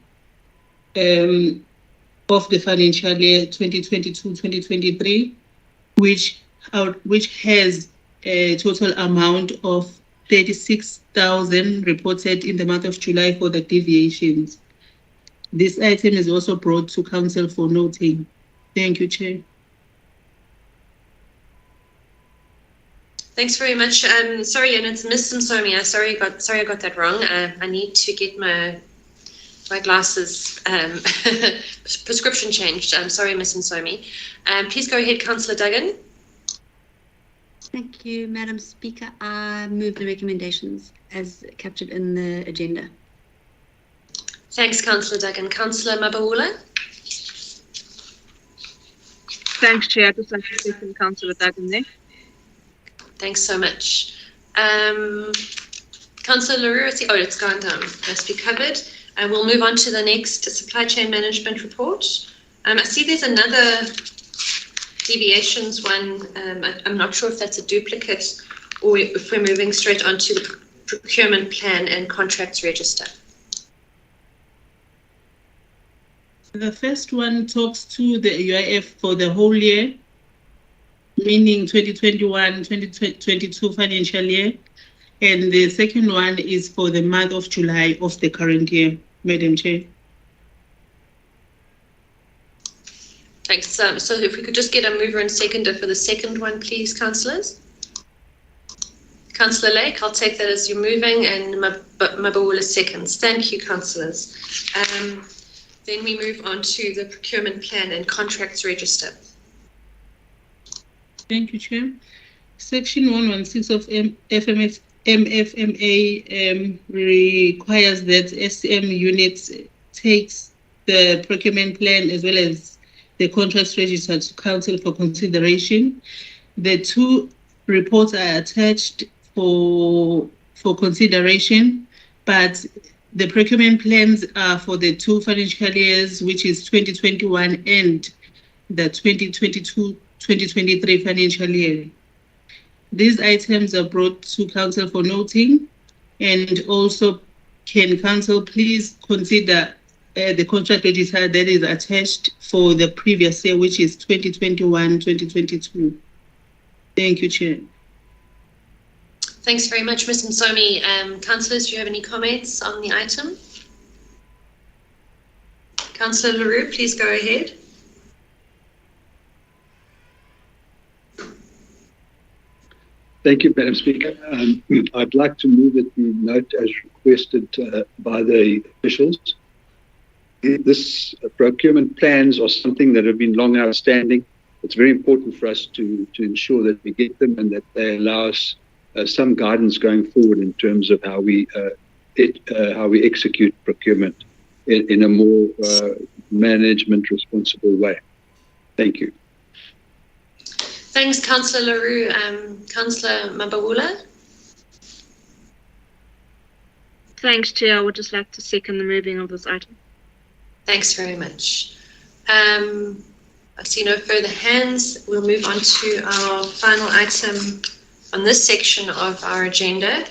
Speaker 16: of the financial year 2022-2023, which has a total amount of 36,000 reported in the month of July for the deviations. This item is also brought to council for noting. Thank you, Chair.
Speaker 1: Thanks very much. Sorry, and it's Miss Msomi. Sorry I got that wrong. I need to get my glasses prescription changed. I'm sorry, Miss Msomi. Please go ahead, Councillor Duggan.
Speaker 17: Thank you, Madam Speaker. I move the recommendations as captured in the agenda.
Speaker 1: Thanks, Councillor Duggan. Councillor Mabawula.
Speaker 6: Thanks, Chair. Just like to second Councillor Duggan there.
Speaker 1: Thanks so much. Councillor Leroux, it's gone down. Must be covered. We'll move on to the next supply chain management report. I see there's another deviations one. I'm not sure if that's a duplicate or if we're moving straight onto the procurement plan and contracts register.
Speaker 16: The first one talks to the UIF for the whole year, meaning 2021-2022 financial year. And the second one is for the month of July of the current year, Madam Chair.
Speaker 1: Thanks. So if we could just get a mover and seconder for the second one, please, councillors. Councillor Lake, I'll take that as you're moving, and Mabawula seconds. Thank you, councillors. Then we move on to the procurement plan and contracts register.
Speaker 16: Thank you, Chair. Section 116 of MFMA requires that SCM units takes the procurement plan as well as the contracts register to council for consideration. The two reports are attached for consideration, but the procurement plans are for the two financial years, which is 2021 and the 2022-2023 financial year. These items are brought to council for noting, and also can council please consider the contract register that is attached for the previous year, which is 2021-2022. Thank you, Chair.
Speaker 1: Thanks very much, Ms. Msomi. Councillors, do you have any comments on the item? Councillor Leroux, please go ahead.
Speaker 4: Thank you, Madam Speaker. I'd like to move that we note as requested by the officials. This procurement plans are something that have been long outstanding. It's very important for us to ensure that we get them and that they allow us some guidance going forward in terms of how we execute procurement in a more management responsible way. Thank you.
Speaker 1: Thanks, Councillor Leroux. Councillor Mabawula.
Speaker 6: Thanks, Chair. I would just like to second the moving of this item.
Speaker 1: Thanks very much. I see no further hands. We'll move on to our final item on this section of our agenda.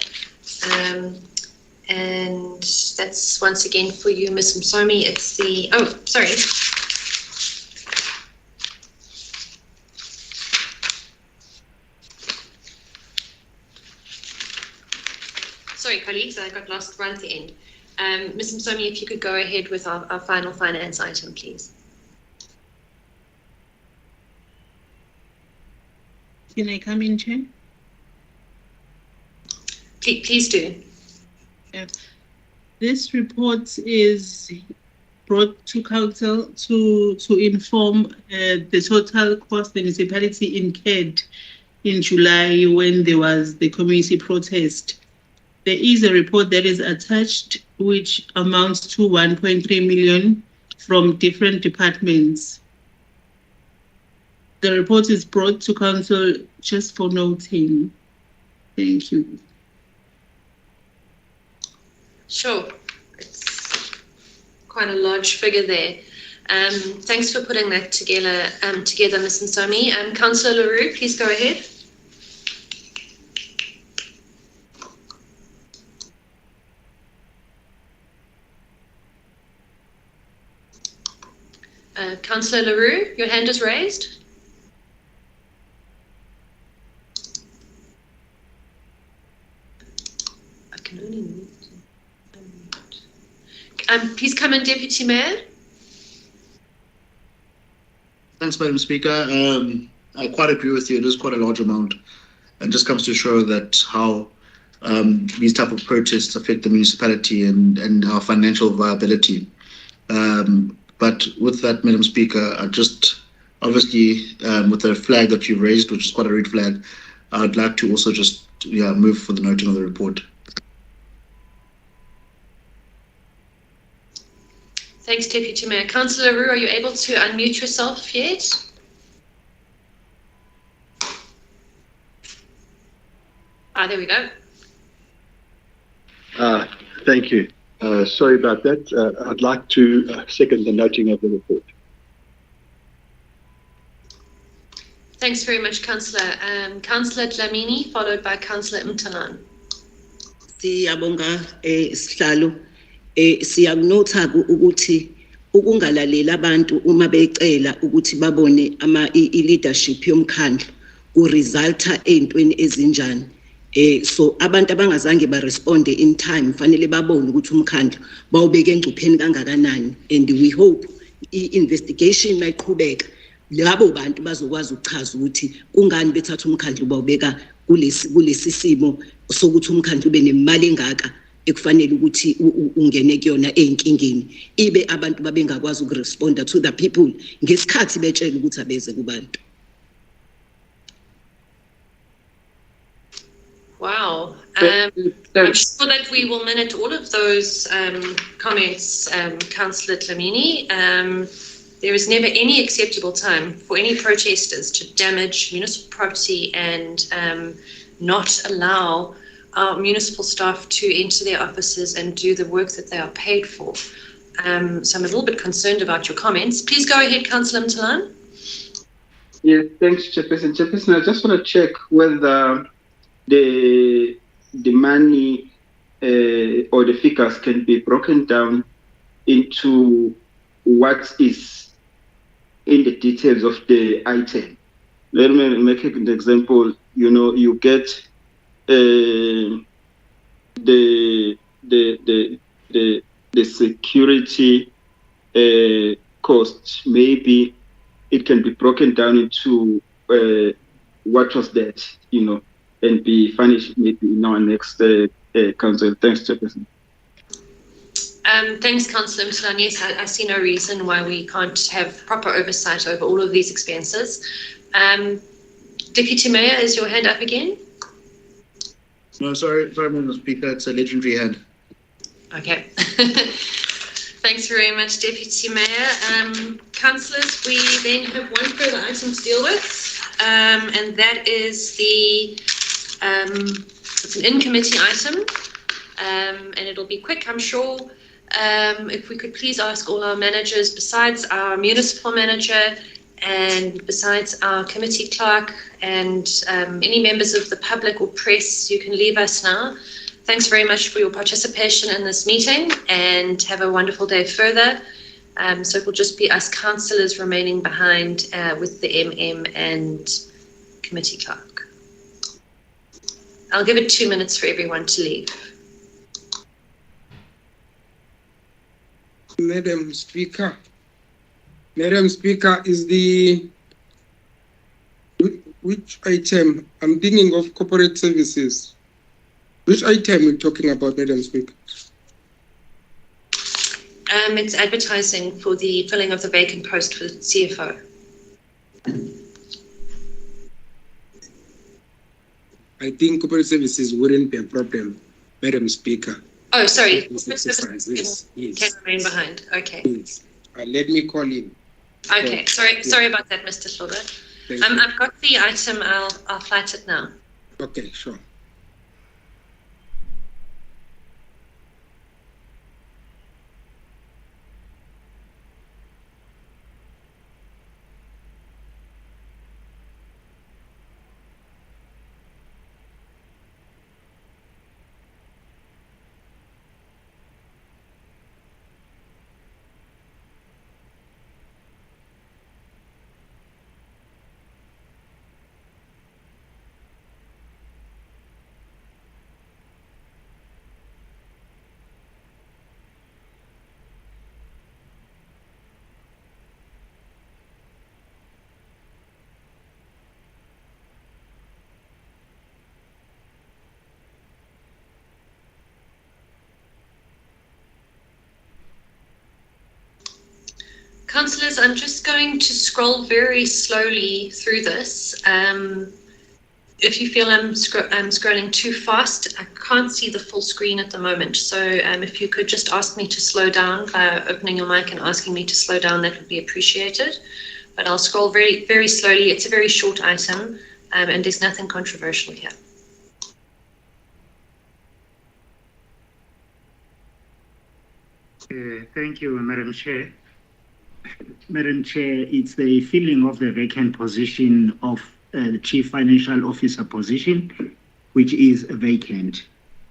Speaker 1: And that's once again for you, Ms. Msomi. It's the, Sorry, colleagues, I got lost right at the end. Ms. Msomi, if you could go ahead with our final finance item, please.
Speaker 16: Can I come in, Chair?
Speaker 1: Please do.
Speaker 16: This report is brought to council to inform the total cost the municipality incurred in July when there was the community protest. There is a report that is attached which amounts to 1.3 million from different departments. The report is brought to council just for noting. Thank you.
Speaker 1: Sure. It's quite a large figure there. Thanks for putting that together, Ms. Msomi. Councillor Leroux, please go ahead. Councillor Leroux, your hand is raised. I can only mute. Please come in, Deputy Mayor.
Speaker 13: Thanks, Madam Speaker. I quite agree with you. It is quite a large amount, and just comes to show that how these type of protests affect the municipality and our financial viability. But with that, Madam Speaker, I just obviously with the flag that you raised, which is quite a red flag, I'd like to also just move for the noting of the report.
Speaker 1: Thanks, Deputy Mayor. Councillor Leroux, are you able to unmute yourself yet? there we go.
Speaker 4: Thank you. Sorry about that. I'd like to second the noting of the report.
Speaker 1: Thanks very much, Councillor. Councillor Dlamini, followed by Councillor Mtalan.
Speaker 8: Siyabonga sihlalo siyakunotha ukuthi ukungalaleli abantu uma becela ukuthi babone i-leadership yomkhandlu ku-resulta ey'ntweni ezinjani. So abantu abangazange ba-responde in time fanele babone ukuthi umkhandlu bawubeke engcupheni kangakanani, and we hope i-investigation mayiqhubeka labo bantu bazokwazi ukuchaza ukuthi kungani bethatha umkhandlu bawubeka kulesi simo sokuthi umkhandlu ube nemali engaka ekufanele ukuthi ungene kuyona ey'nkingeni, ibe abantu babengakwazi ukuresponda to the people ngesikhathi betshela ukuthi abeze kubantu.
Speaker 1: Wow. I'm sure that we will minute all of those comments, Councillor Dlamini. There is never any acceptable time for any protesters to damage municipal property and not allow our municipal staff to enter their offices and do the work that they are paid for. So I'm a little bit concerned about your comments. Please go ahead, Councillor Mtalan.
Speaker 3: Yeah, thanks, Chairperson. Chairperson, I just want to check whether the money or the figures can be broken down into what is in the details of the item. Let me make an example. You know, you get the security cost. Maybe it can be broken down into what was that, you know, and be furnished maybe in our next council. Thanks, Chairperson.
Speaker 1: Thanks, Councillor Mtalan. Yes, I see no reason why we can't have proper oversight over all of these expenses. Deputy Mayor, is your hand up again?
Speaker 13: No, sorry, Madam Speaker, it's a legendary hand.
Speaker 1: Okay. Thanks very much, Deputy Mayor. Councillors, we then have one further item to deal with, and that is it's an in-committee item, and it'll be quick, I'm sure. If we could please ask all our managers, besides our municipal manager and besides our committee clerk and any members of the public or press, you can leave us now. Thanks very much for your participation in this meeting and have a wonderful day further. So it will just be us councillors remaining behind with the MM and committee clerk. I'll give it 2 minutes for everyone to leave.
Speaker 5: Madam Speaker, is the which item? I'm thinking of corporate services. Which item are we talking about, Madam Speaker?
Speaker 1: It's advertising for the filling of the vacant post for the CFO.
Speaker 5: I think corporate services wouldn't be a problem, Madam Speaker.
Speaker 1: Oh, sorry.
Speaker 5: Yes.
Speaker 1: Can remain behind. Okay.
Speaker 5: Yes. Let me call in.
Speaker 1: Okay. Sorry about that, Mr. Slover. I've got the item. I'll flight it now.
Speaker 5: Okay, sure.
Speaker 1: Councillors, I'm just going to scroll very slowly through this. If you feel I'm scrolling too fast, I can't see the full screen at the moment. So if you could just ask me to slow down by opening your mic and asking me to slow down, that would be appreciated. But I'll scroll very, very slowly. It's a very short item, and there's nothing controversial here.
Speaker 2: Thank you, Madam Chair. Madam Chair, it's the filling of the vacant position of the Chief Financial Officer position, which is vacant.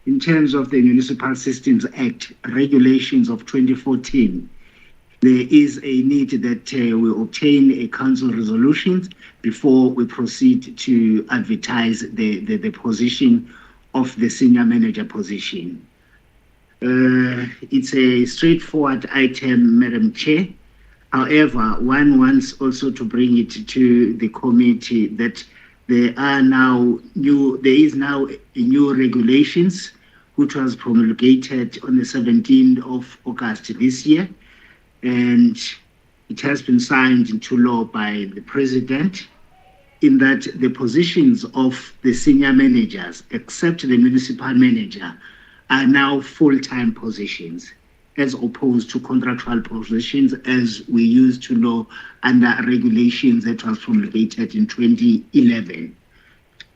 Speaker 2: In terms of the Municipal Systems Act regulations of 2014, there is a need that we obtain a council resolution before we proceed to advertise the position of the senior manager position. It's a straightforward item, Madam Chair. However, one wants also to bring it to the committee that there is now a new regulations which was promulgated on the 17th of August this year, and it has been signed into law by the President, in that the positions of the senior managers, except the municipal manager, are now full-time positions, as opposed to contractual positions as we used to know under regulations that was promulgated in 2011.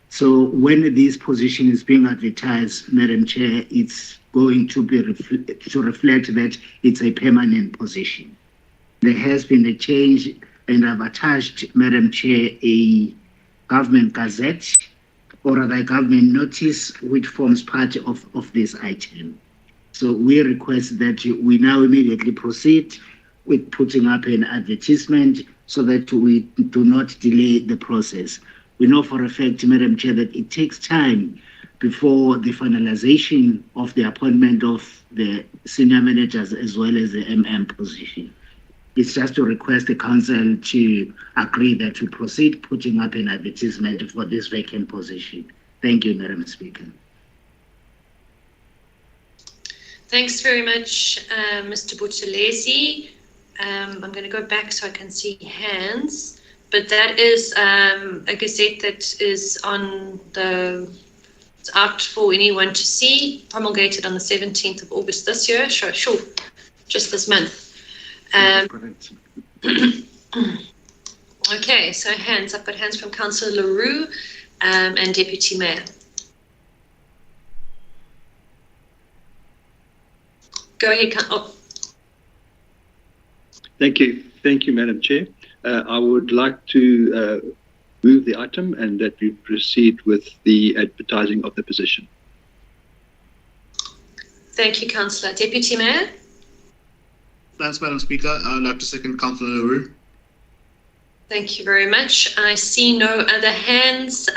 Speaker 2: So when this position is being advertised, Madam Chair, it's going to be to reflect that it's a permanent position. There has been a change, and I've attached, Madam Chair, a government gazette, or rather a government notice, which forms part of this item. So we request that we now immediately proceed with putting up an advertisement so that we do not delay the process. We know for a fact, Madam Chair, that it takes time before the finalization of the appointment of the senior managers as well as the MM position. It's just to request the council to agree that we proceed putting up an advertisement for this vacant position. Thank you, Madam Speaker.
Speaker 1: Thanks very much, Mr. Buthelezi. I'm going to go back so I can see hands. But that is a gazette that is on it's out for anyone to see, promulgated on the 17th of August this year, sure, just this month. Okay, so hands. I've got hands from Councillor LaRue and Deputy Mayor. Go ahead.
Speaker 4: Thank you, Madam Chair. I would like to move the item and that we proceed with the advertising of the position.
Speaker 1: Thank you, Councillor. Deputy Mayor?
Speaker 13: Thanks, Madam Speaker. I would like to second Councillor LaRue.
Speaker 1: Thank you very much. I see no other hands.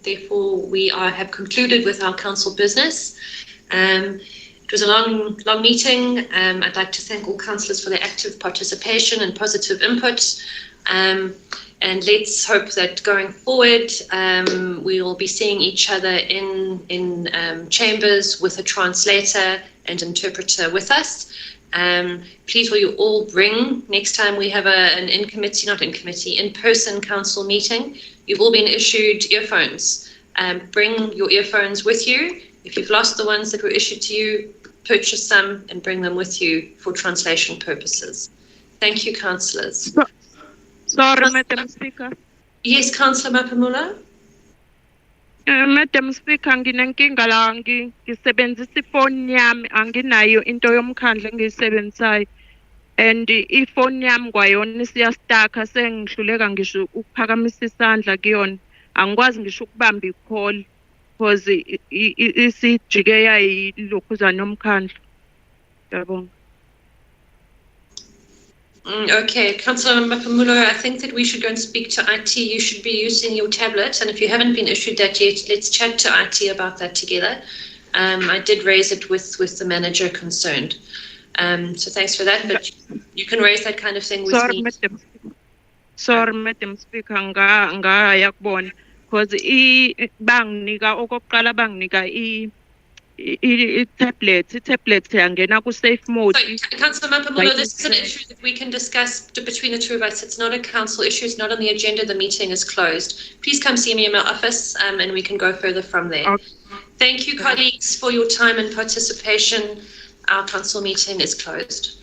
Speaker 1: Therefore, we have concluded with our council business. It was a long meeting. I'd like to thank all councillors for their active participation and positive input. And let's hope that going forward, we will be seeing each other in chambers with a translator and interpreter with us. Please will you all bring, next time we have an in-person council meeting, you've all been issued earphones. Bring your earphones with you. If you've lost the ones that were issued to you, purchase some and bring them with you for translation purposes. Thank you, councillors.
Speaker 15: Sorry, Madam Speaker.
Speaker 1: Yes, Councillor Mapamula.
Speaker 15: Madam Speaker, nginenkinga la ngisebenzisa ifoni yami anginayo into yomkhandla engiyisebenzisayo and ifoni yami kwayona isiyastaka sengihluleka ngisho ukuphakamisa isandla kuyona angikwazi ngisho ukubamba i-call because isijike yayilokhuzana yomkhandla. Ngiyabonga.
Speaker 1: Okay, Councillor Mapamula, I think that we should go and speak to IT. You should be using your tablet, and if you haven't been issued that yet, let's chat to IT about that together. I did raise it with the manager concerned. So thanks for that, but you can raise that kind of thing with me.
Speaker 15: Sorry, Madam Speaker, ngaya kubona because banginika okokuqala banginika i-tablet yangena ku-safe mode.
Speaker 1: So, Councillor Mapamula, this is an issue that we can discuss between the two of us. It's not a council issue. It's not on the agenda. The meeting is closed. Please come see me in my office and we can go further from there. Okay. Thank you, colleagues, for your time and participation. Our council meeting is closed.